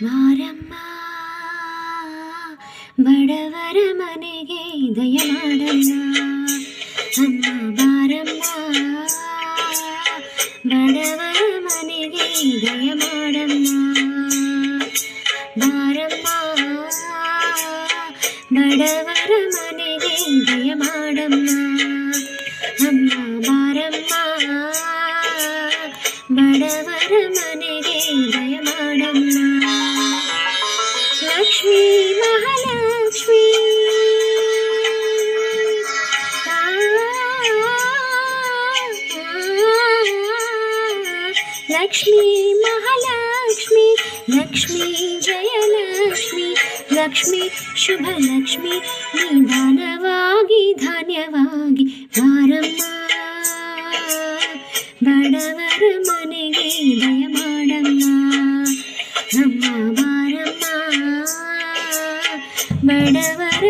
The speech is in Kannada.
ಮಾರಮ್ಮ ಬಡವರ ಮನೆಗೆ ದಯ ಮಾಡಮ್ಮ. ಅಮ್ಮ ಬಾರಮ್ಮ ಬಡವರ ಮನೆಗೆ ದಯ ಮಾಡಮ್ಮ. ಬಾರಮ್ಮ ಬಡವರ ಮನೆಗೆ ದಯ ಮಾಡಮ್ಮ. ಅಮ್ಮ ಬಾರಮ್ಮ ಬಡವರ ಮನೆಗೆ ದಯ ಮಾಡಮ್ಮ. ಲಕ್ಷ್ಮೀ ಮಹಾಲಕ್ಷ್ಮೀ ಲಕ್ಷ್ಮೀ ಮಹಾಲಕ್ಷ್ಮಿ ಲಕ್ಷ್ಮೀ ಜಯಲಕ್ಷ್ಮಿ ಲಕ್ಷ್ಮಿ ಶುಭಲಕ್ಷ್ಮಿ ನಿಧಾನವಾಗಿ ಧಾನ್ಯವಾಗಿ ಬಾರಮ್ಮ ಬಡವರ ಮನೆಗೆ ದಯ ಮಾಡಮ್ಮ. ಅಮ್ಮ ಬಾರಮ್ಮ ಬಡವರ